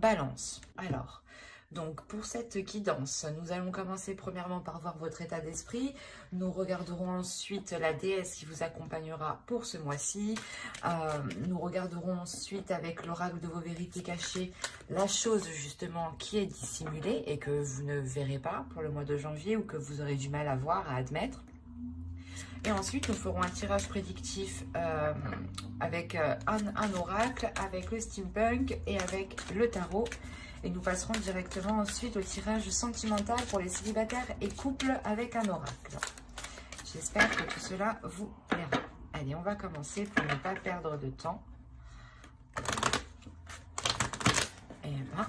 Balance. Alors, donc pour cette guidance, nous allons commencer premièrement par voir votre état d'esprit. Nous regarderons ensuite la déesse qui vous accompagnera pour ce mois-ci. Nous regarderons ensuite avec l'oracle de vos vérités cachées la chose justement qui est dissimulée et que vous ne verrez pas pour le mois de janvier ou que vous aurez du mal à voir, à admettre. Et ensuite, nous ferons un tirage prédictif avec un oracle, avec le steampunk et avec le tarot. Et nous passerons directement ensuite au tirage sentimental pour les célibataires et couples avec un oracle. J'espère que tout cela vous plaira. Allez, on va commencer pour ne pas perdre de temps. Et là,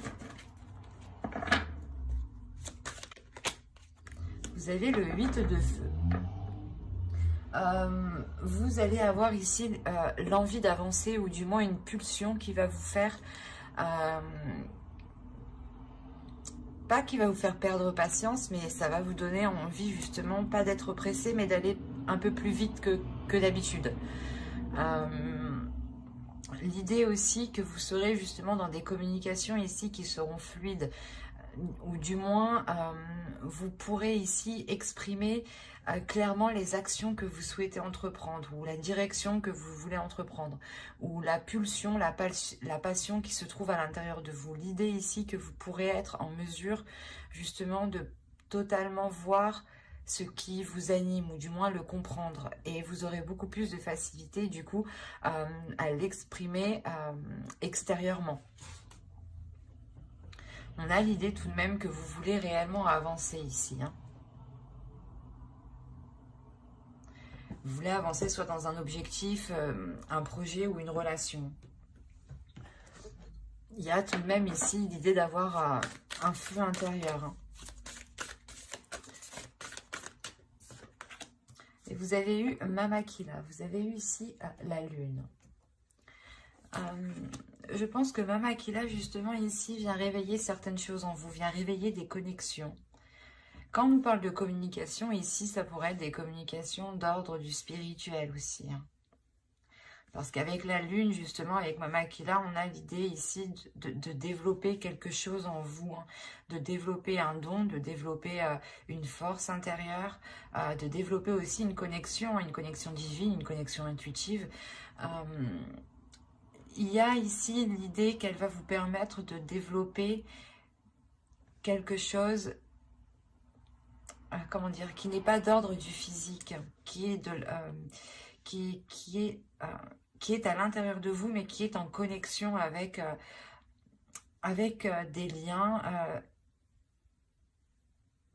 vous avez le 8 de feu. Vous allez avoir ici l'envie d'avancer ou du moins une pulsion qui va vous faire... pas qui va vous faire perdre patience, mais ça va vous donner envie justement, pas d'être pressé, mais d'aller un peu plus vite que d'habitude. L'idée aussi que vous serez justement dans des communications ici qui seront fluides, ou du moins vous pourrez ici exprimer clairement les actions que vous souhaitez entreprendre ou la direction que vous voulez entreprendre ou la pulsion, la passion qui se trouve à l'intérieur de vous. L'idée ici que vous pourrez être en mesure justement de totalement voir ce qui vous anime ou du moins le comprendre et vous aurez beaucoup plus de facilité du coup à l'exprimer extérieurement. On a l'idée tout de même que vous voulez réellement avancer ici. Vous voulez avancer soit dans un objectif, un projet ou une relation. Il y a tout de même ici l'idée d'avoir un feu intérieur. Et vous avez eu Mamakila, vous avez eu ici la lune. Je pense que Mamakila, justement, ici, vient réveiller certaines choses en vous, vient réveiller des connexions. Quand on nous parle de communication, ici, ça pourrait être des communications d'ordre du spirituel aussi. Parce qu'avec la lune, justement, avec Mamakila, on a l'idée ici de développer quelque chose en vous, de développer un don, de développer une force intérieure, de développer aussi une connexion divine, une connexion intuitive. Il y a ici l'idée qu'elle va vous permettre de développer quelque chose, comment dire, qui n'est pas d'ordre du physique, qui est à l'intérieur de vous, mais qui est en connexion avec des liens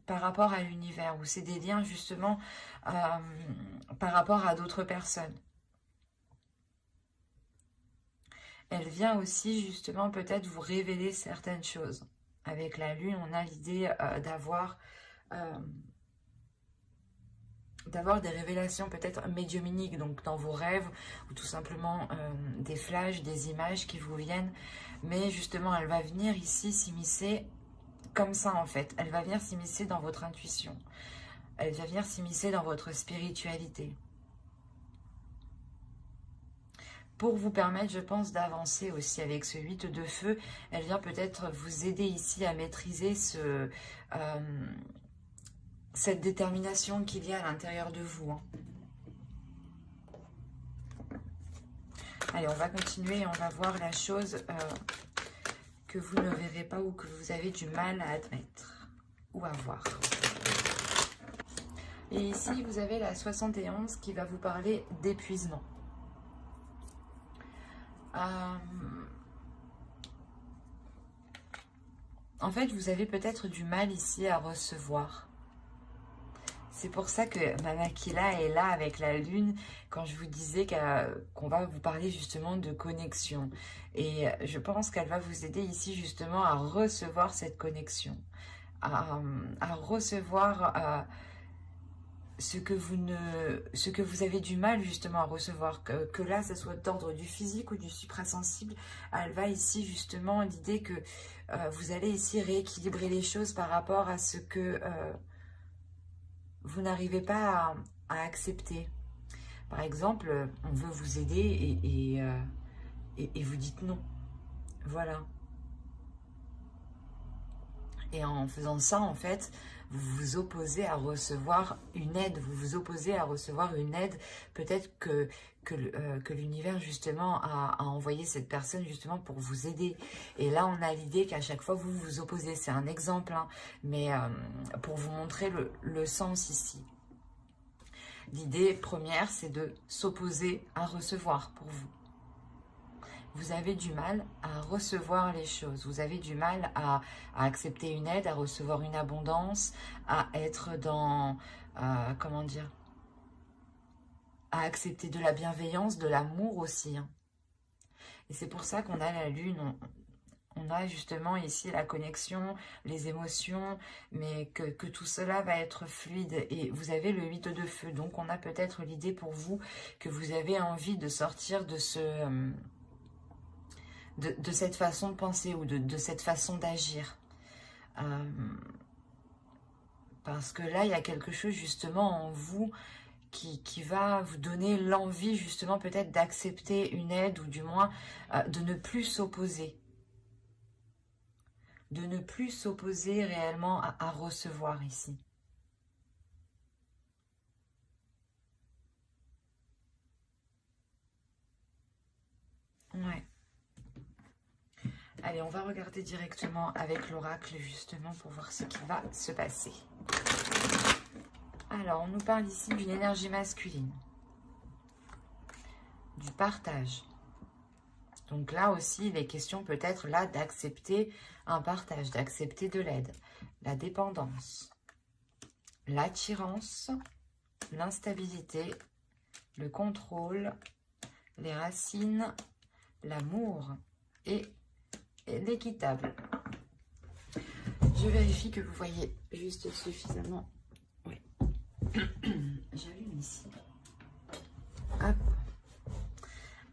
par rapport à l'univers, ou c'est des liens justement par rapport à d'autres personnes. Elle vient aussi justement peut-être vous révéler certaines choses. Avec la lune, on a l'idée d'avoir des révélations peut-être médiumniques, donc dans vos rêves, ou tout simplement des flashs, des images qui vous viennent. Mais justement, elle va venir ici s'immiscer comme ça en fait. Elle va venir s'immiscer dans votre intuition. Elle va venir s'immiscer dans votre spiritualité. Pour vous permettre, je pense, d'avancer aussi avec ce 8 de feu. Elle vient peut-être vous aider ici à maîtriser cette détermination qu'il y a à l'intérieur de vous. Allez, on va continuer et on va voir la chose que vous ne verrez pas ou que vous avez du mal à admettre ou à voir. Et ici, vous avez la 71 qui va vous parler d'épuisement. En fait, vous avez peut-être du mal ici à recevoir. C'est pour ça que Mamakila est là avec la lune quand je vous disais qu'on va vous parler justement de connexion. Et je pense qu'elle va vous aider ici justement à recevoir cette connexion, à recevoir ce que vous avez du mal justement à recevoir, que là, ça soit d'ordre du physique ou du suprasensible. Elle va ici justement l'idée que vous allez ici rééquilibrer les choses par rapport à ce que vous n'arrivez pas à accepter. Par exemple, on veut vous aider et vous dites non. Voilà. Et en faisant ça, en fait, vous vous opposez à recevoir une aide. Vous vous opposez à recevoir une aide. Peut-être que l'univers, justement, a envoyé cette personne, justement, pour vous aider. Et là, on a l'idée qu'à chaque fois, vous vous opposez. C'est un exemple, hein, mais pour vous montrer le sens ici. L'idée première, c'est de s'opposer à recevoir pour vous. Vous avez du mal à recevoir les choses. Vous avez du mal à accepter une aide, à recevoir une abondance, à être dans, comment dire, à accepter de la bienveillance, de l'amour aussi, hein. Et c'est pour ça qu'on a la lune, on a justement ici la connexion, les émotions, mais que tout cela va être fluide. Et vous avez le 8 de feu, donc on a peut-être l'idée pour vous que vous avez envie de sortir de de cette façon de penser ou de cette façon d'agir. Parce que là, il y a quelque chose justement en vous qui va vous donner l'envie justement peut-être d'accepter une aide ou du moins de ne plus s'opposer. De ne plus s'opposer réellement à recevoir ici. Ouais. Allez, on va regarder directement avec l'oracle justement pour voir ce qui va se passer. Alors, on nous parle ici d'une énergie masculine, du partage. Donc là aussi, il est question peut-être là d'accepter un partage, d'accepter de l'aide, la dépendance, l'attirance, l'instabilité, le contrôle, les racines, l'amour et l'équitable. Je vérifie que vous voyez juste suffisamment. Oui. J'allume ici. Hop.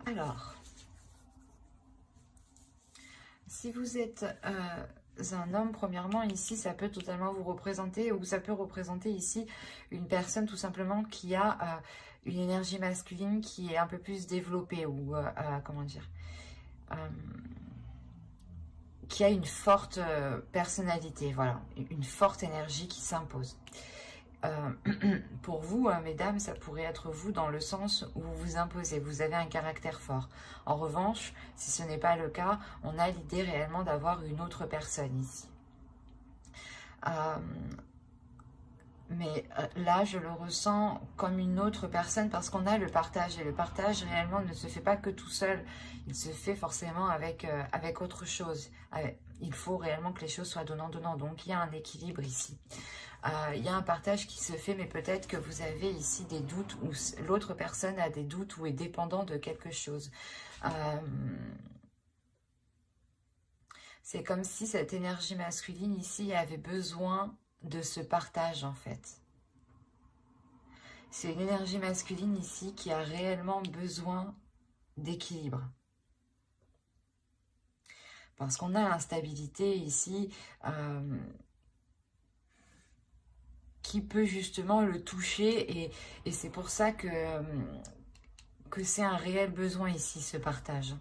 Alors, si vous êtes un homme, premièrement, ici, ça peut totalement vous représenter, ou ça peut représenter ici une personne tout simplement qui a une énergie masculine qui est un peu plus développée, ou comment dire, qui a une forte personnalité, voilà, une forte énergie qui s'impose. Pour vous, mesdames, ça pourrait être vous dans le sens où vous vous imposez, vous avez un caractère fort. En revanche, si ce n'est pas le cas, on a l'idée réellement d'avoir une autre personne ici. Mais là, je le ressens comme une autre personne parce qu'on a le partage. Et le partage, réellement, ne se fait pas que tout seul. Il se fait forcément avec autre chose. Il faut réellement que les choses soient donnant-donnant. Donc, il y a un équilibre ici. Il y a un partage qui se fait, mais peut-être que vous avez ici des doutes ou l'autre personne a des doutes ou est dépendant de quelque chose. C'est comme si cette énergie masculine ici avait besoin de ce partage en fait. C'est une énergie masculine ici qui a réellement besoin d'équilibre. Parce qu'on a l'instabilité ici qui peut justement le toucher et c'est pour ça que c'est un réel besoin ici, ce partage.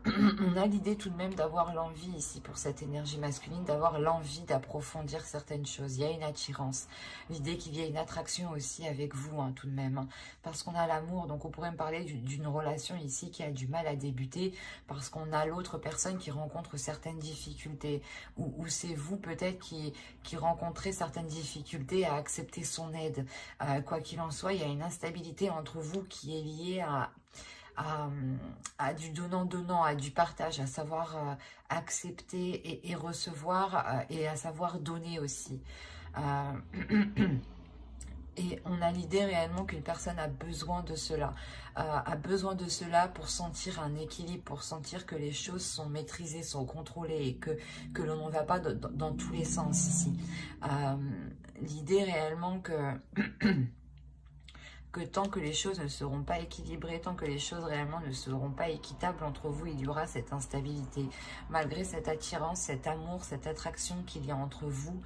On a l'idée tout de même d'avoir l'envie ici pour cette énergie masculine, d'avoir l'envie d'approfondir certaines choses. Il y a une attirance. L'idée qu'il y ait une attraction aussi avec vous, hein, tout de même. Hein, parce qu'on a l'amour, donc on pourrait me parler d'une relation ici qui a du mal à débuter, parce qu'on a l'autre personne qui rencontre certaines difficultés. Ou c'est vous peut-être qui rencontrez certaines difficultés à accepter son aide. Quoi qu'il en soit, il y a une instabilité entre vous qui est liée à du donnant-donnant, à du partage, à savoir accepter et recevoir et à savoir donner aussi. Et on a l'idée réellement qu'une personne a besoin de cela, pour sentir un équilibre, pour sentir que les choses sont maîtrisées, sont contrôlées et que l'on ne va pas dans tous les sens ici. L'idée réellement que tant que les choses ne seront pas équilibrées, tant que les choses réellement ne seront pas équitables entre vous, il y aura cette instabilité. Malgré cette attirance, cet amour, cette attraction qu'il y a entre vous,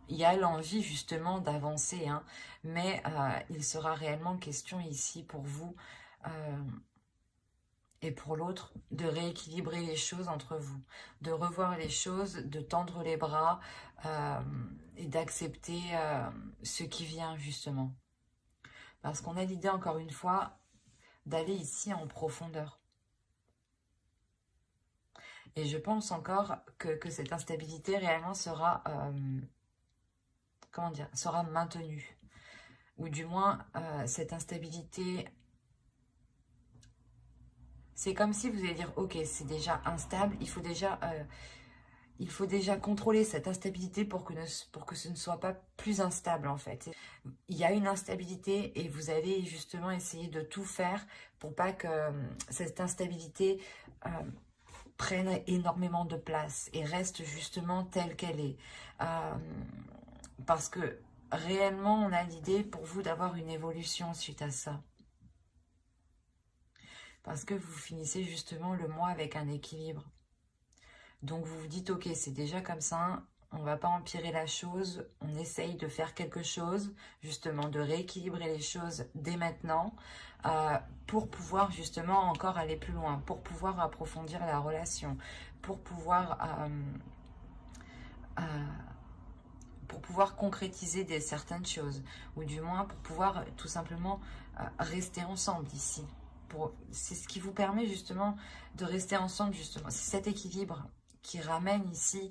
il y a l'envie justement d'avancer, hein, mais il sera réellement question ici pour vous et pour l'autre, de rééquilibrer les choses entre vous, de revoir les choses, de tendre les bras et d'accepter ce qui vient justement. Parce qu'on a l'idée, encore une fois, d'aller ici en profondeur. Et je pense encore que cette instabilité réellement sera, comment dire, sera maintenue. Ou du moins, cette instabilité, c'est comme si vous allez dire, ok, c'est déjà instable, il faut déjà contrôler cette instabilité pour que ce ne soit pas plus instable en fait. Il y a une instabilité et vous allez justement essayer de tout faire pour pas que cette instabilité prenne énormément de place et reste justement telle qu'elle est. Parce que réellement, on a l'idée pour vous d'avoir une évolution suite à ça. Parce que vous finissez justement le mois avec un équilibre. Donc vous vous dites, ok, c'est déjà comme ça, on ne va pas empirer la chose, on essaye de faire quelque chose, justement de rééquilibrer les choses dès maintenant, pour pouvoir justement encore aller plus loin, pour pouvoir approfondir la relation, pour pouvoir concrétiser certaines choses, ou du moins pour pouvoir tout simplement rester ensemble ici. C'est ce qui vous permet justement de rester ensemble, justement. C'est cet équilibre qui ramène ici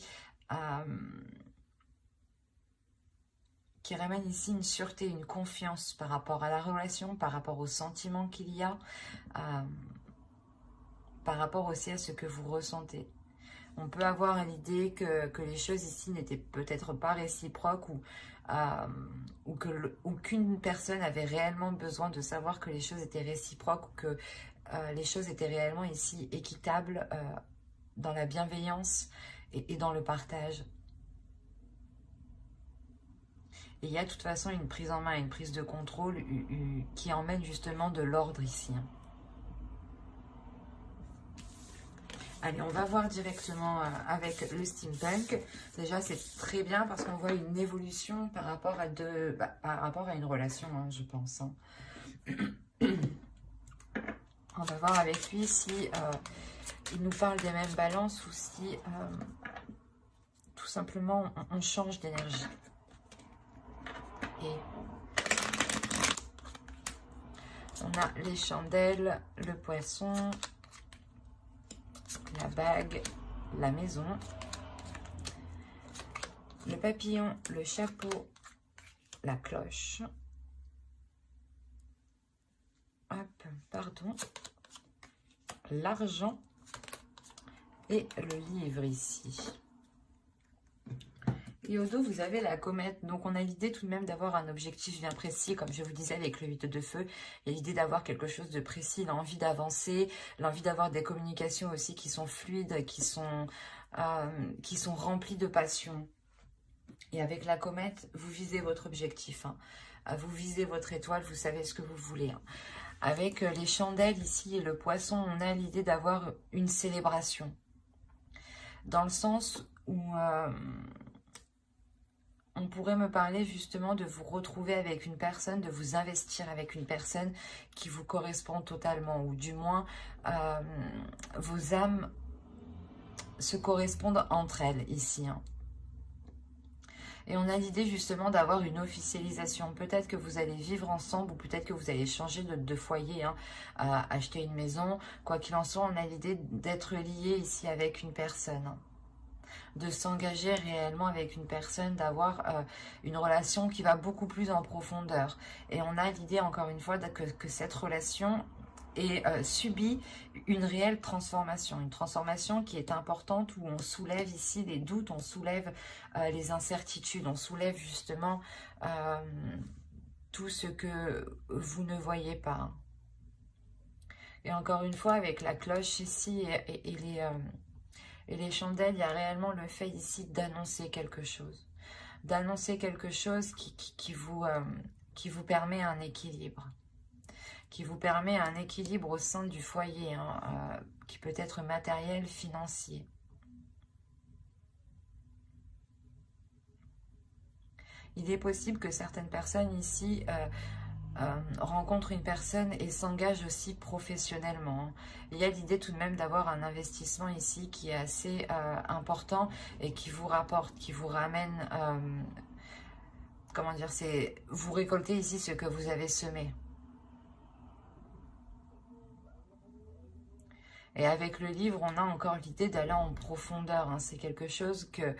une sûreté, une confiance par rapport à la relation, par rapport aux sentiments qu'il y a, par rapport aussi à ce que vous ressentez. On peut avoir l'idée que les choses ici n'étaient peut-être pas réciproques ou qu'une personne avait réellement besoin de savoir que les choses étaient réciproques ou que les choses étaient réellement ici équitables dans la bienveillance et dans le partage. Et il y a de toute façon une prise en main, une prise de contrôle qui emmène justement de l'ordre ici. Allez, on va voir directement avec le steampunk. Déjà, c'est très bien parce qu'on voit une évolution par rapport à une relation, hein, je pense. Hein. On va voir avec lui si il nous parle des mêmes balances ou si tout simplement on change d'énergie. Et on a les chandelles, le poisson, la bague, la maison, le papillon, le chapeau, la cloche. Hop, pardon. L'argent et le livre ici. Et au dos, vous avez la comète. Donc, on a l'idée tout de même d'avoir un objectif bien précis. Comme je vous disais avec le 8 de feu, il y a l'idée d'avoir quelque chose de précis, l'envie d'avancer, l'envie d'avoir des communications aussi qui sont fluides, qui sont remplies de passion. Et avec la comète, vous visez votre objectif. Hein. Vous visez votre étoile, vous savez ce que vous voulez. Hein. Avec les chandelles ici et le poisson, on a l'idée d'avoir une célébration. Dans le sens où on pourrait me parler justement de vous retrouver avec une personne, de vous investir avec une personne qui vous correspond totalement. Ou du moins, vos âmes se correspondent entre elles ici. Hein. Et on a l'idée justement d'avoir une officialisation. Peut-être que vous allez vivre ensemble ou peut-être que vous allez changer de foyer, hein, acheter une maison. Quoi qu'il en soit, on a l'idée d'être lié ici avec une personne. Hein. De s'engager réellement avec une personne, d'avoir une relation qui va beaucoup plus en profondeur. Et on a l'idée encore une fois que cette relation subit une réelle transformation, une transformation qui est importante où on soulève ici les doutes, on soulève les incertitudes, on soulève justement tout ce que vous ne voyez pas. Et encore une fois, avec la cloche ici et les chandelles, il y a réellement le fait ici d'annoncer quelque chose. D'annoncer quelque chose qui vous permet un équilibre. Qui vous permet un équilibre au sein du foyer, hein, qui peut être matériel, financier. Il est possible que certaines personnes ici rencontre une personne et s'engage aussi professionnellement, hein. Il y a l'idée tout de même d'avoir un investissement ici qui est assez important et qui vous rapporte, qui vous ramène, comment dire, c'est vous récoltez ici ce que vous avez semé. Et avec le livre, on a encore l'idée d'aller en profondeur, hein. C'est quelque chose que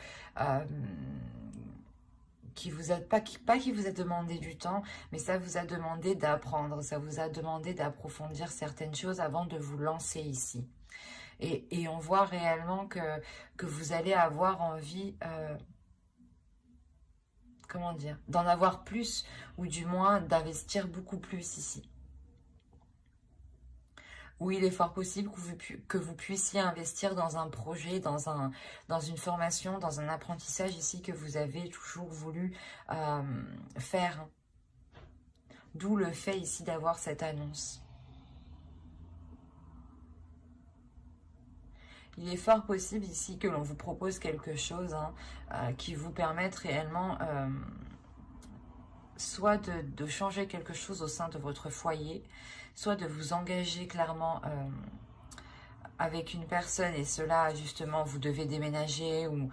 qui vous a pas qui vous a demandé du temps, mais ça vous a demandé d'apprendre, ça vous a demandé d'approfondir certaines choses avant de vous lancer ici. Et on voit réellement que vous allez avoir envie, comment dire, d'en avoir plus, ou du moins d'investir beaucoup plus ici. Où il est fort possible que vous puissiez investir dans un projet, dans une formation, dans un apprentissage ici que vous avez toujours voulu faire. D'où le fait ici d'avoir cette annonce. Il est fort possible ici que l'on vous propose quelque chose, hein, qui vous permette réellement soit de changer quelque chose au sein de votre foyer, soit de vous engager clairement avec une personne, et cela justement vous devez déménager, ou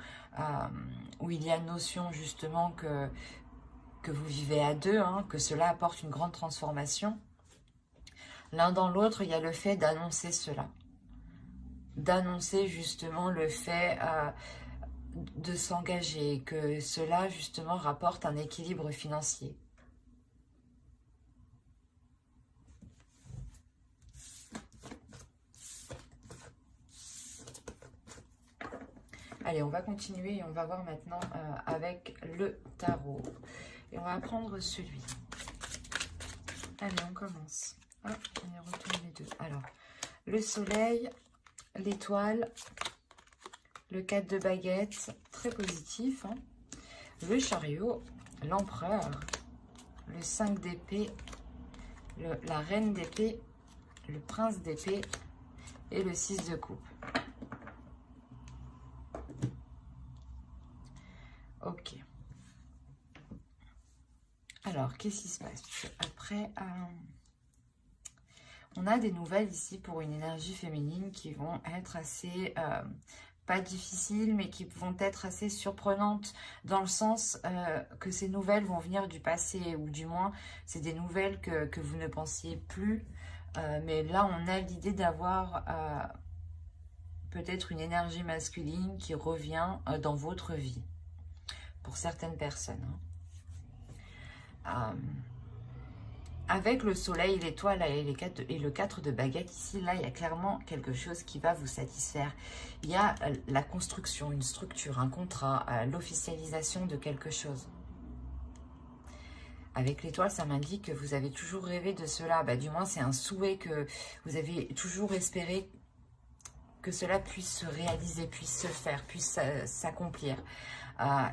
où il y a notion justement que vous vivez à deux, hein, que cela apporte une grande transformation. L'un dans l'autre, il y a le fait d'annoncer cela. D'annoncer justement le fait de s'engager, que cela justement rapporte un équilibre financier. Allez, on va continuer et on va voir maintenant avec le tarot. Et on va prendre celui. Allez, on commence. Hop, on y retourne les deux. Alors, le soleil, l'étoile, le 4 de baguettes, très positif, hein. Le chariot, l'empereur, le 5 d'épée, la reine d'épée, le prince d'épée et le 6 de coupe. Ok. Alors, qu'est-ce qui se passe? Après, on a des nouvelles ici pour une énergie féminine qui vont être assez, pas difficiles, mais qui vont être assez surprenantes, dans le sens que ces nouvelles vont venir du passé, ou du moins, c'est des nouvelles que vous ne pensiez plus. Mais là, on a l'idée d'avoir peut-être une énergie masculine qui revient dans votre vie, pour certaines personnes, hein. Avec le soleil, l'étoile et le 4 de baguette ici, là, il y a clairement quelque chose qui va vous satisfaire. Il y a la construction, une structure, un contrat, l'officialisation de quelque chose. Avec l'étoile, ça m'indique que vous avez toujours rêvé de cela. Bah, du moins, c'est un souhait que vous avez toujours espéré que cela puisse se réaliser, puisse se faire, puisse s'accomplir.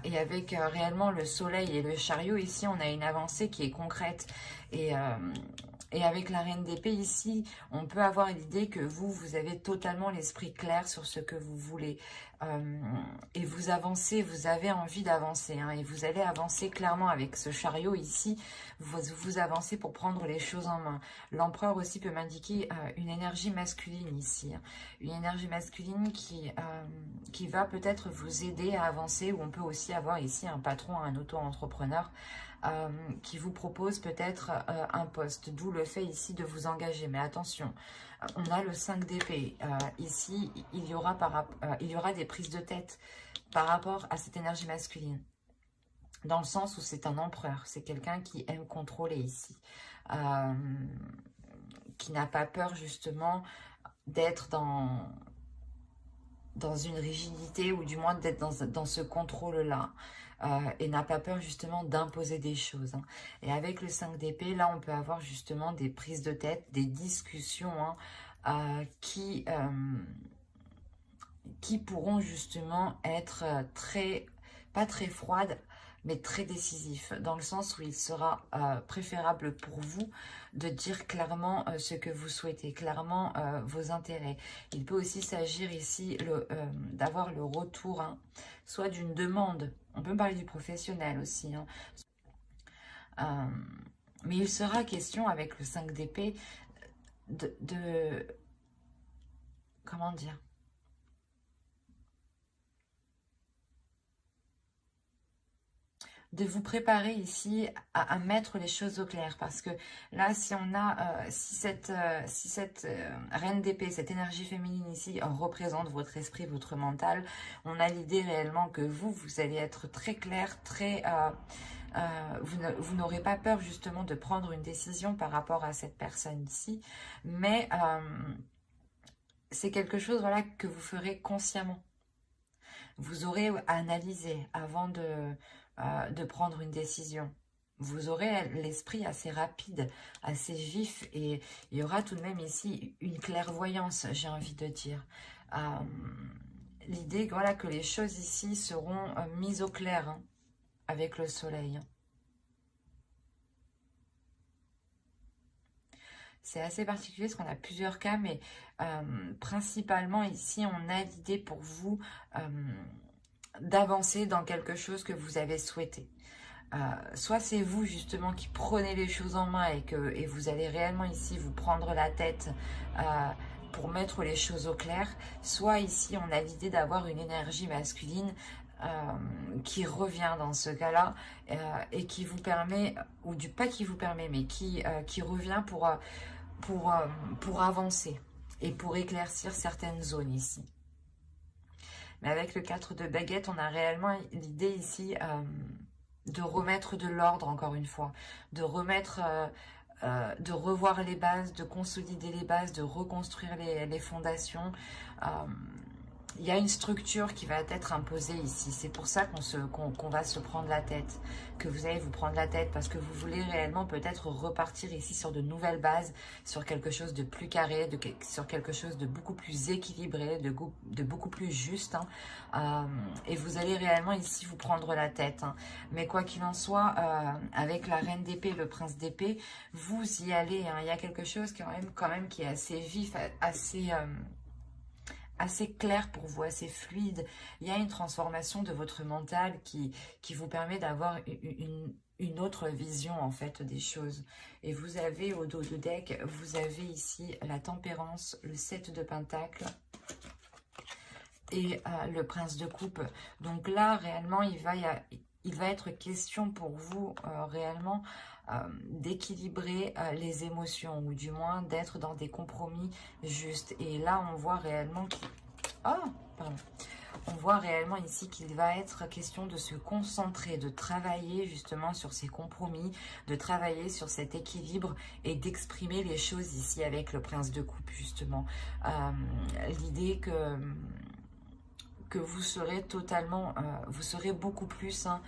Et avec réellement le soleil et le chariot, ici, on a une avancée qui est concrète. Et avec la reine d'épée, ici, on peut avoir l'idée que vous avez totalement l'esprit clair sur ce que vous voulez. Et vous avancez, vous avez envie d'avancer, hein, et vous allez avancer clairement avec ce chariot ici. Vous avancez pour prendre les choses en main. L'empereur aussi peut m'indiquer une énergie masculine ici, hein, une énergie masculine qui va peut-être vous aider à avancer, ou on peut aussi avoir ici un patron, un auto-entrepreneur qui vous propose peut-être un poste, d'où le fait ici de vous engager. Mais attention, on a le 5 d'épée. Ici, il y aura des prises de tête par rapport à cette énergie masculine, dans le sens où c'est un empereur, c'est quelqu'un qui aime contrôler ici, qui n'a pas peur justement d'être dans une rigidité, ou du moins d'être dans ce contrôle-là, et n'a pas peur justement d'imposer des choses, hein. Et avec le 5 d'épée, là, on peut avoir justement des prises de tête, des discussions, hein, qui pourront justement être pas très froides, mais très décisif, dans le sens où il sera préférable pour vous de dire clairement ce que vous souhaitez, clairement vos intérêts. Il peut aussi s'agir ici d'avoir le retour, hein, soit d'une demande, on peut parler du professionnel aussi, hein, Mais il sera question avec le 5 d'épée comment dire, de vous préparer ici à mettre les choses au clair. Parce que là, si on a, si cette reine d'épée, cette énergie féminine ici représente votre esprit, votre mental, on a l'idée réellement que vous allez être très clair, très... vous n'aurez pas peur justement de prendre une décision par rapport à cette personne ici, mais c'est quelque chose, voilà, que vous ferez consciemment. Vous aurez analysé avant de prendre une décision. Vous aurez l'esprit assez rapide, assez vif, et il y aura tout de même ici une clairvoyance, j'ai envie de dire. L'idée, voilà, que les choses ici seront mises au clair, hein, avec le soleil. C'est assez particulier parce qu'on a plusieurs cas, mais principalement ici, on a l'idée pour vous d'avancer dans quelque chose que vous avez souhaité. Soit c'est vous justement qui prenez les choses en main et vous allez réellement ici vous prendre la tête pour mettre les choses au clair, soit ici on a l'idée d'avoir une énergie masculine qui revient dans ce cas-là et qui vous permet, ou du pas qui vous permet, mais qui revient pour avancer et pour éclaircir certaines zones ici. Mais avec le 4 de baguette, on a réellement l'idée ici de remettre de l'ordre, encore une fois, de remettre, de revoir les bases, de consolider les bases, de reconstruire les fondations. Il y a une structure qui va être imposée ici. C'est pour ça qu'on va se prendre la tête, que vous allez vous prendre la tête, parce que vous voulez réellement peut-être repartir ici sur de nouvelles bases, sur quelque chose de plus carré, sur quelque chose de beaucoup plus équilibré, de beaucoup plus juste. Hein. Et vous allez réellement ici vous prendre la tête. Hein. Mais quoi qu'il en soit, avec la reine d'épée, le prince d'épée, vous y allez. Hein. Il y a quelque chose quand même qui est assez vif, assez clair pour vous, assez fluide. Il y a une transformation de votre mental qui vous permet d'avoir une autre vision en fait des choses. Et vous avez au dos de deck, vous avez ici la tempérance, le 7 de pentacle et le prince de coupe. Donc là réellement il va être question pour vous réellement d'équilibrer les émotions, ou du moins d'être dans des compromis justes. Et là on voit réellement on voit réellement ici qu'il va être question de se concentrer, de travailler justement sur ces compromis, de travailler sur cet équilibre et d'exprimer les choses ici avec le prince de coupe justement. L'idée que vous serez totalement, vous serez beaucoup plus hein,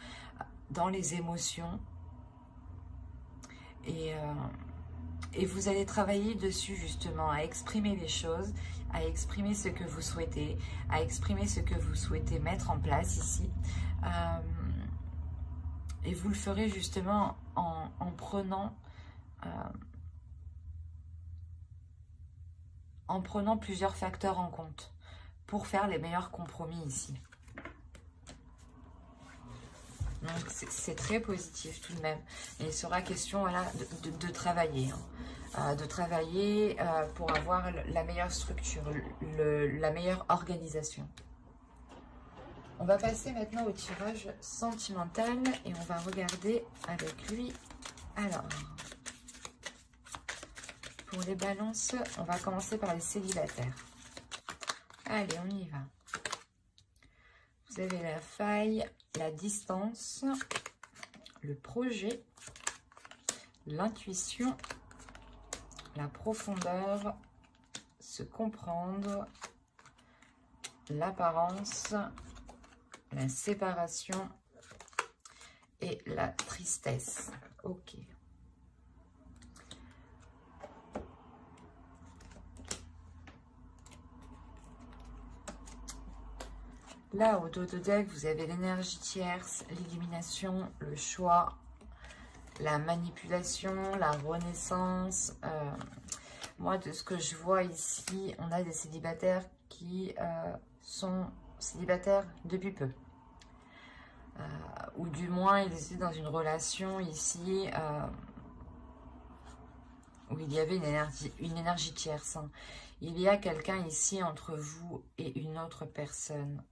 dans les émotions et vous allez travailler dessus justement, à exprimer les choses, à exprimer ce que vous souhaitez, à exprimer ce que vous souhaitez mettre en place ici. Et vous le ferez justement en prenant plusieurs facteurs en compte pour faire les meilleurs compromis ici. Donc c'est très positif tout de même. Et il sera question voilà, de travailler. Hein. De travailler pour avoir la meilleure structure, la meilleure organisation. On va passer maintenant au tirage sentimental et on va regarder avec lui. Alors, pour les balances, on va commencer par les célibataires. Allez, on y va. Vous avez la faille, la distance, le projet, l'intuition, la profondeur, se comprendre, l'apparence, la séparation et la tristesse. Ok. Là, au dos de deck, vous avez l'énergie tierce, l'illumination, le choix, la manipulation, la renaissance. Moi, de ce que je vois ici, on a des célibataires qui sont célibataires depuis peu. Ou du moins, ils étaient dans une relation ici où il y avait une énergie tierce. Hein. Il y a quelqu'un ici entre vous et une autre personne.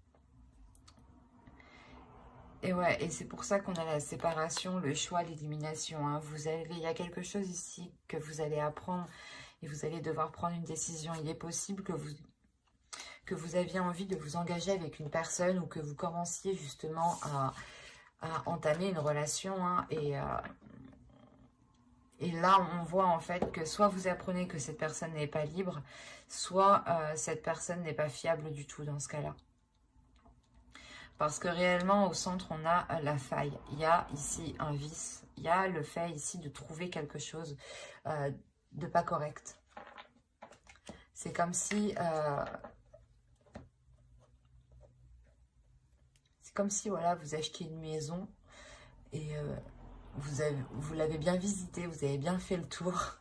Et ouais, et c'est pour ça qu'on a la séparation, le choix, l'élimination. Hein. Il y a quelque chose ici que vous allez apprendre et vous allez devoir prendre une décision. Il est possible que vous aviez envie de vous engager avec une personne ou que vous commenciez justement à entamer une relation. Hein, et là, on voit en fait que soit vous apprenez que cette personne n'est pas libre, soit cette personne n'est pas fiable du tout dans ce cas-là. Parce que réellement, au centre, on a la faille. Il y a ici un vice. Il y a le fait ici de trouver quelque chose de pas correct. C'est comme si... voilà, vous achetiez une maison et vous l'avez bien visitée, vous avez bien fait le tour.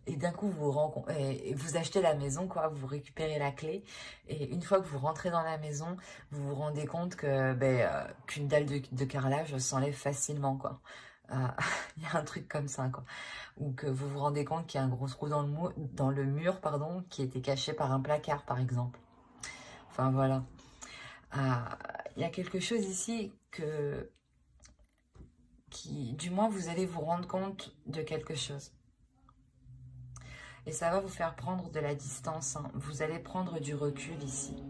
Et d'un coup, vous achetez la maison, quoi, vous récupérez la clé. Et une fois que vous rentrez dans la maison, vous vous rendez compte que qu'une dalle de carrelage s'enlève facilement, quoi. Il y a un truc comme ça, quoi. Ou que vous vous rendez compte qu'il y a un gros trou dans le mur, pardon, qui était caché par un placard, par exemple. Enfin, voilà. Il y a quelque chose ici du moins, vous allez vous rendre compte de quelque chose. Et ça va vous faire prendre de la distance. Hein. Vous allez prendre du recul ici.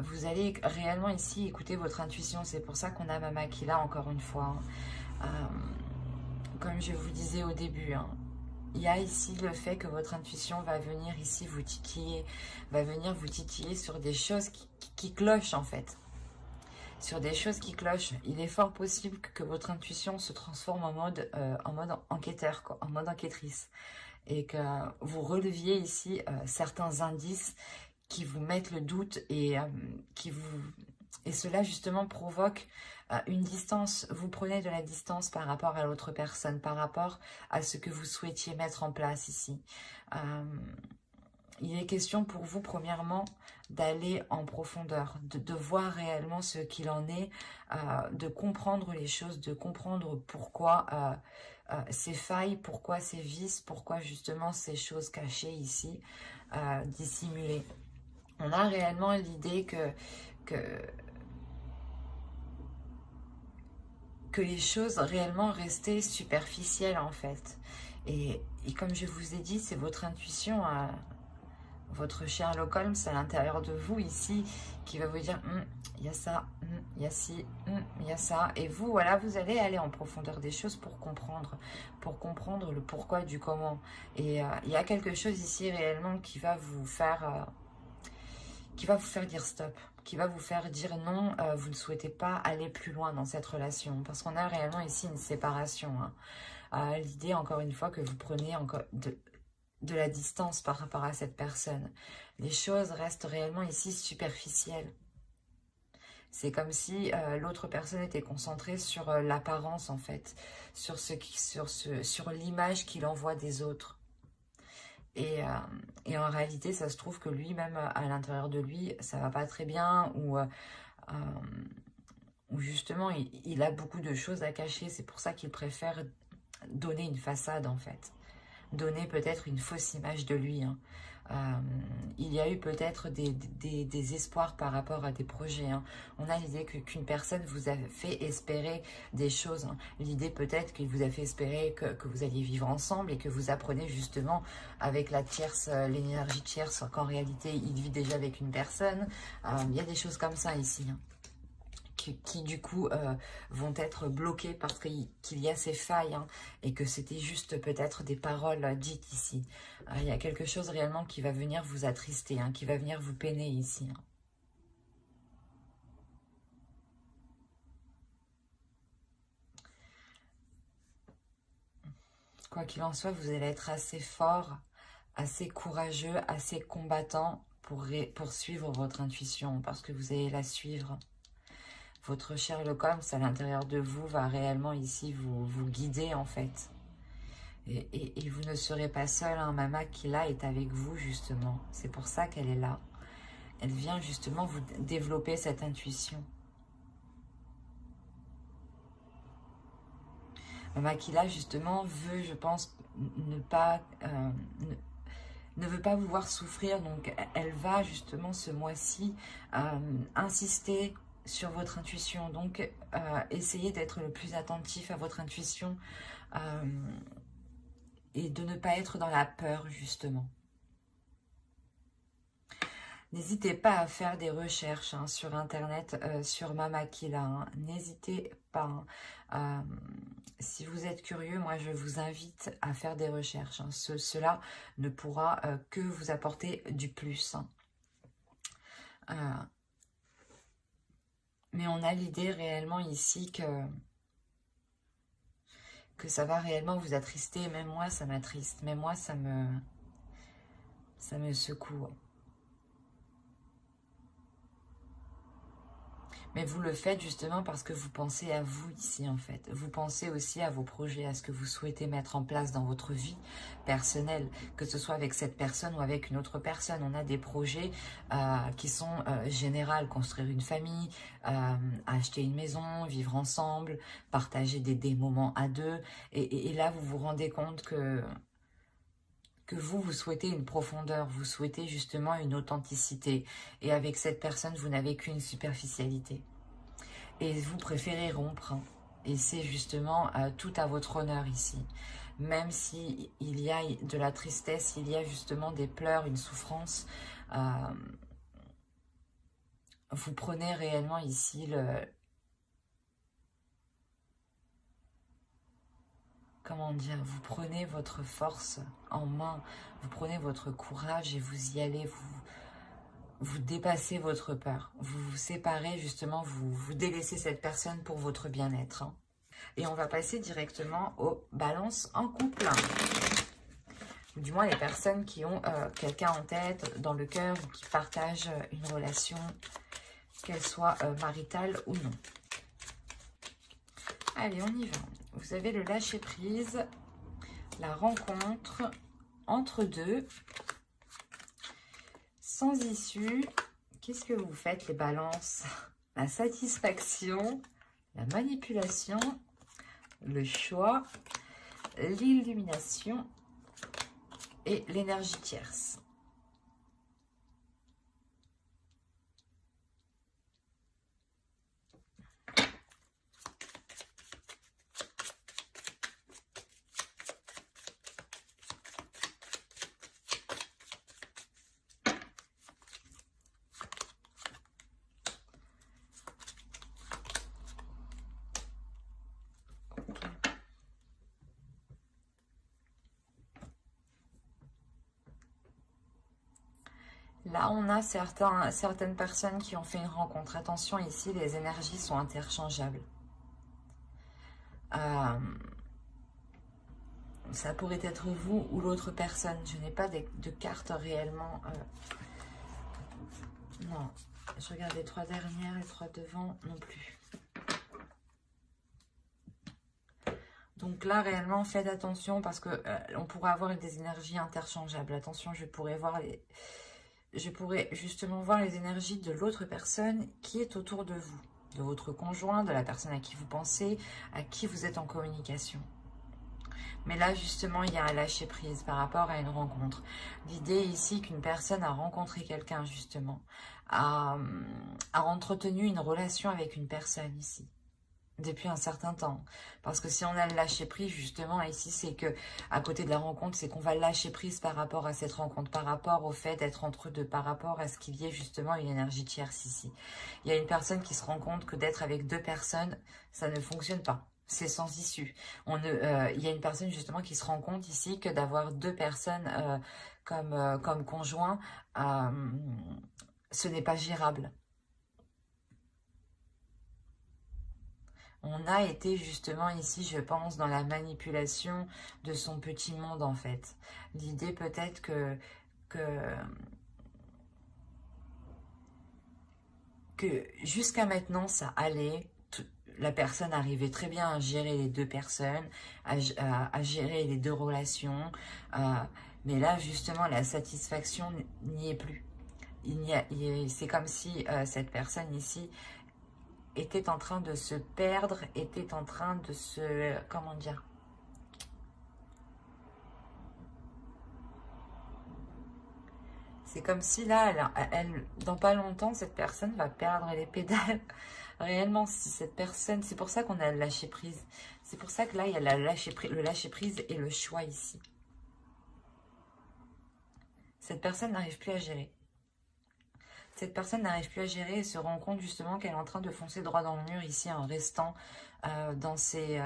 Vous allez réellement ici écouter votre intuition. C'est pour ça qu'on a Mama qui là encore une fois. Hein. Comme je vous disais au début, hein, il y a ici le fait que votre intuition va venir ici vous titiller. Va venir vous titiller sur des choses qui clochent en fait. Sur des choses qui clochent. Il est fort possible que votre intuition se transforme en mode enquêteur, quoi, en mode enquêtrice. Et que vous releviez ici certains indices qui vous mettent le doute et cela justement provoque une distance. Vous prenez de la distance par rapport à l'autre personne, par rapport à ce que vous souhaitiez mettre en place ici. Il est question pour vous, premièrement, d'aller en profondeur, de voir réellement ce qu'il en est, de comprendre les choses, de comprendre pourquoi ces failles, pourquoi ces vices, pourquoi justement ces choses cachées ici, dissimulées. On a réellement l'idée que les choses réellement restaient superficielles en fait. Et comme je vous ai dit, c'est votre intuition, votre Sherlock Holmes à l'intérieur de vous ici, qui va vous dire il y a ça, il y a ci, il y a ça. Et vous, voilà, vous allez aller en profondeur des choses pour comprendre le pourquoi du comment. Et il y a quelque chose ici réellement qui va vous faire dire stop, qui va vous faire dire non, vous ne souhaitez pas aller plus loin dans cette relation. Parce qu'on a réellement ici une séparation. Hein. L'idée, encore une fois, que vous prenez encore de la distance par rapport à cette personne. Les choses restent réellement ici superficielles. C'est comme si l'autre personne était concentrée sur l'apparence en fait, sur l'image qu'il envoie des autres. Et en réalité, ça se trouve que lui-même, à l'intérieur de lui, ça va pas très bien, ou justement, il a beaucoup de choses à cacher. C'est pour ça qu'il préfère donner une façade en fait. Donner peut-être une fausse image de lui. Hein. Il y a eu peut-être des espoirs par rapport à des projets. Hein. On a l'idée qu'une personne vous a fait espérer des choses. Hein. L'idée peut-être qu'il vous a fait espérer que vous alliez vivre ensemble et que vous apprenez justement avec la tierce, l'énergie tierce, qu'en réalité il vit déjà avec une personne. Il y a des choses comme ça ici. Hein. Qui du coup vont être bloqués parce qu'il y a ces failles hein, et que c'était juste peut-être des paroles dites ici. Il y a quelque chose réellement qui va venir vous attrister, hein, qui va venir vous peiner ici. Hein. Quoi qu'il en soit, vous allez être assez fort, assez courageux, assez combattant pour suivre votre intuition parce que vous allez la suivre. Votre Sherlock Holmes à l'intérieur de vous va réellement ici vous guider en fait. Et vous ne serez pas seul, hein. Mama qui là est avec vous justement. C'est pour ça qu'elle est là. Elle vient justement vous développer cette intuition. Mama qui là justement veut, je pense, ne pas... ne veut pas vous voir souffrir, donc elle va justement ce mois-ci insister sur votre intuition. Donc essayez d'être le plus attentif à votre intuition et de ne pas être dans la peur justement. N'hésitez pas à faire des recherches sur internet sur Mama Kila, hein. N'hésitez pas. Si vous êtes curieux, moi je vous invite à faire des recherches, hein. Cela ne pourra que vous apporter du plus, hein. Mais on a l'idée réellement ici que ça va réellement vous attrister. Même moi ça m'attriste, même moi ça me secoue. Mais vous le faites justement parce que vous pensez à vous ici en fait. Vous pensez aussi à vos projets, à ce que vous souhaitez mettre en place dans votre vie personnelle, que ce soit avec cette personne ou avec une autre personne. On a des projets qui sont généraux, construire une famille, acheter une maison, vivre ensemble, partager des moments à deux. Et là, vous vous rendez compte que vous souhaitez une profondeur, vous souhaitez justement une authenticité. Et avec cette personne, vous n'avez qu'une superficialité. Et vous préférez rompre. Et c'est justement tout à votre honneur ici. Même s'il y a de la tristesse, il y a justement des pleurs, une souffrance, vous prenez réellement ici comment dire, vous prenez votre force en main, vous prenez votre courage et vous y allez, vous dépassez votre peur, vous vous séparez justement, vous délaissez cette personne pour votre bien-être, hein. Et on va passer directement aux balances en couple. Ou du moins les personnes qui ont quelqu'un en tête, dans le cœur, ou qui partagent une relation, qu'elle soit maritale ou non. Allez, on y va. Vous avez le lâcher-prise, la rencontre, entre deux, sans issue. Qu'est-ce que vous faites les balances? La satisfaction, la manipulation, le choix, l'illumination et l'énergie tierce. Là, on a certaines personnes qui ont fait une rencontre. Attention, ici, les énergies sont interchangeables. Ça pourrait être vous ou l'autre personne. Je n'ai pas de carte réellement. Non, je regarde les trois dernières, les trois devant, non plus. Donc là, réellement, faites attention parce que on pourrait avoir des énergies interchangeables. Attention, je pourrais justement voir les énergies de l'autre personne qui est autour de vous, de votre conjoint, de la personne à qui vous pensez, à qui vous êtes en communication. Mais là, justement, il y a un lâcher-prise par rapport à une rencontre. L'idée ici qu'une personne a rencontré quelqu'un, justement, a entretenu une relation avec une personne ici, depuis un certain temps. Parce que si on a le lâcher-prise, justement, ici, c'est que, à côté de la rencontre, c'est qu'on va lâcher prise par rapport à cette rencontre, par rapport au fait d'être entre deux, par rapport à ce qu'il y ait justement une énergie tierce ici. Il y a une personne qui se rend compte que d'être avec deux personnes, ça ne fonctionne pas. C'est sans issue. Il y a une personne justement qui se rend compte ici que d'avoir deux personnes comme conjoint, ce n'est pas gérable. On a été justement ici, je pense, dans la manipulation de son petit monde en fait. L'idée peut-être que jusqu'à maintenant ça allait. La personne arrivait très bien à gérer les deux personnes, à gérer les deux relations. Mais là, justement, la satisfaction n'y est plus. C'est comme si cette personne ici était en train de se perdre, était en train de se... Comment dire? C'est comme si là, dans pas longtemps, cette personne va perdre les pédales. Réellement, si cette personne, c'est pour ça qu'on a le lâcher prise. C'est pour ça que là, il y a le lâcher prise et le choix ici. Cette personne n'arrive plus à gérer. Cette personne n'arrive plus à gérer et se rend compte justement qu'elle est en train de foncer droit dans le mur ici en restant dans ces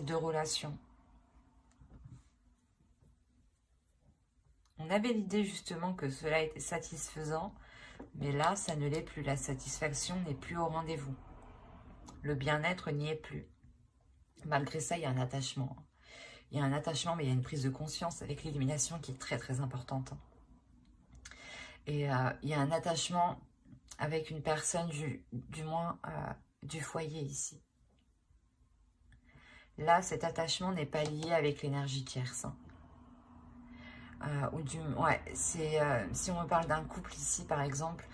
deux relations. On avait l'idée justement que cela était satisfaisant, mais là, ça ne l'est plus. La satisfaction n'est plus au rendez-vous. Le bien-être n'y est plus. Malgré ça, il y a un attachement. Il y a un attachement, mais il y a une prise de conscience avec l'illumination qui est très très importante. Et il y a un attachement avec une personne, du moins du foyer ici. Là, cet attachement n'est pas lié avec l'énergie tierce. Si on me parle d'un couple ici, par exemple,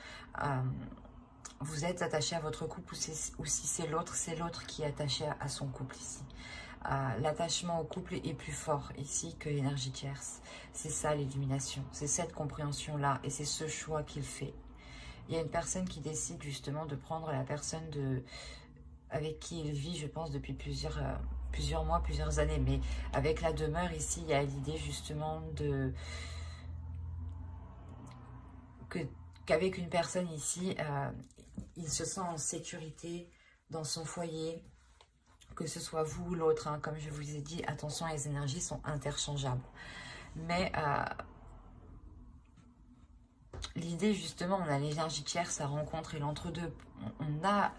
vous êtes attaché à votre couple ou si c'est l'autre qui est attaché à son couple ici. L'attachement au couple est plus fort ici que l'énergie tierce. C'est ça l'illumination, c'est cette compréhension-là et c'est ce choix qu'il fait. Il y a une personne qui décide justement de prendre la personne avec qui il vit, je pense, depuis plusieurs mois, plusieurs années. Mais avec la demeure ici, il y a l'idée justement qu'avec une personne ici, il se sent en sécurité dans son foyer, que ce soit vous ou l'autre. Hein, comme je vous ai dit, attention, les énergies sont interchangeables. Mais l'idée, justement, on a l'énergie tierce, sa rencontre et l'entre-deux. On a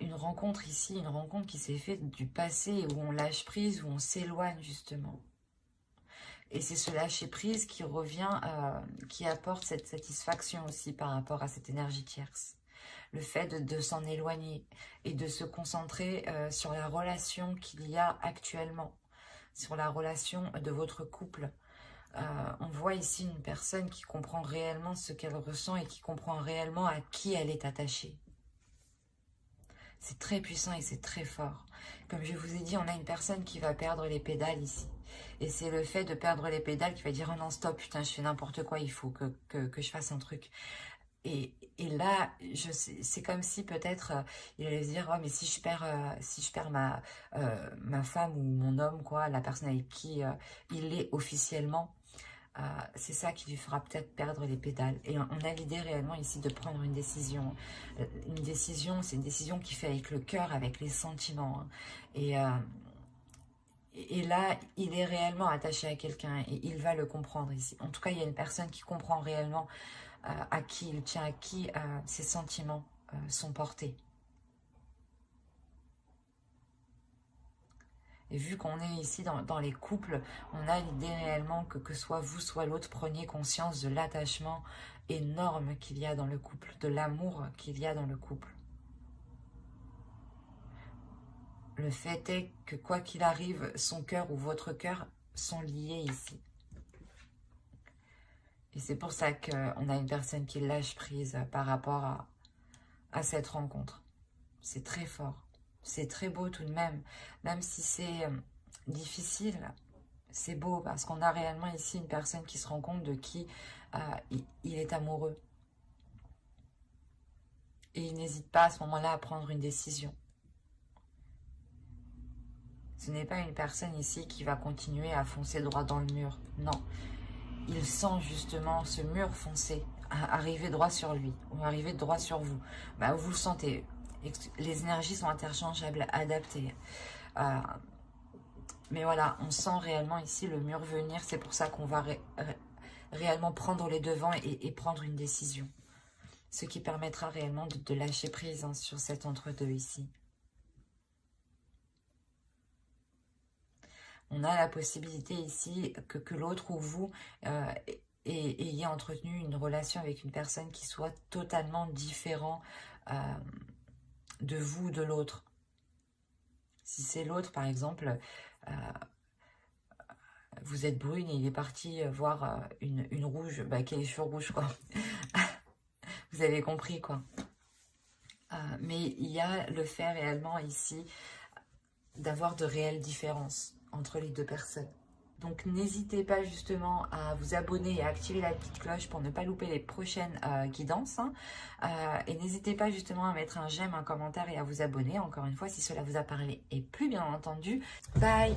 une rencontre ici, une rencontre qui s'est faite du passé, où on lâche prise, où on s'éloigne, justement. Et c'est ce lâcher prise qui revient, qui apporte cette satisfaction aussi par rapport à cette énergie tierce. Le fait de s'en éloigner et de se concentrer sur la relation qu'il y a actuellement, sur la relation de votre couple. On voit ici une personne qui comprend réellement ce qu'elle ressent et qui comprend réellement à qui elle est attachée. C'est très puissant et c'est très fort. Comme je vous ai dit, on a une personne qui va perdre les pédales ici. Et c'est le fait de perdre les pédales qui va dire « Oh non, stop, putain, je fais n'importe quoi, il faut que je fasse un truc. » Et là, c'est comme si peut-être il allait se dire « Oh, mais si je perds ma femme ou mon homme, quoi, la personne avec qui il est officiellement, c'est ça qui lui fera peut-être perdre les pédales. » Et on a l'idée réellement ici de prendre une décision. Une décision, c'est une décision qui fait avec le cœur, avec les sentiments. Hein. Et là, il est réellement attaché à quelqu'un et il va le comprendre ici. En tout cas, il y a une personne qui comprend réellement à qui il tient, à qui ses sentiments sont portés. Et vu qu'on est ici dans les couples, on a l'idée réellement que soit vous, soit l'autre, preniez conscience de l'attachement énorme qu'il y a dans le couple, de l'amour qu'il y a dans le couple. Le fait est que quoi qu'il arrive, son cœur ou votre cœur sont liés ici. Et c'est pour ça qu'on a une personne qui lâche prise par rapport à cette rencontre. C'est très fort. C'est très beau tout de même. Même si c'est difficile, c'est beau parce qu'on a réellement ici une personne qui se rend compte de qui il est amoureux. Et il n'hésite pas à ce moment-là à prendre une décision. Ce n'est pas une personne ici qui va continuer à foncer droit dans le mur. Non. Il sent justement ce mur foncer, arriver droit sur lui, ou arriver droit sur vous. Bah, vous le sentez. Les énergies sont interchangeables, adaptées. Mais voilà, on sent réellement ici le mur venir. C'est pour ça qu'on va réellement prendre les devants et prendre une décision. Ce qui permettra réellement de lâcher prise hein, sur cet entre-deux ici. On a la possibilité ici que l'autre ou vous ayez entretenu une relation avec une personne qui soit totalement différente de vous, de l'autre. Si c'est l'autre, par exemple, vous êtes brune et il est parti voir une rouge, qui a les cheveux rouges, quoi. Vous avez compris, quoi. Mais il y a le fait réellement ici d'avoir de réelles différences entre les deux personnes. Donc n'hésitez pas justement à vous abonner et à activer la petite cloche pour ne pas louper les prochaines guidances. Hein. Et n'hésitez pas justement à mettre un j'aime, un commentaire et à vous abonner, encore une fois, si cela vous a parlé et plus bien entendu. Bye!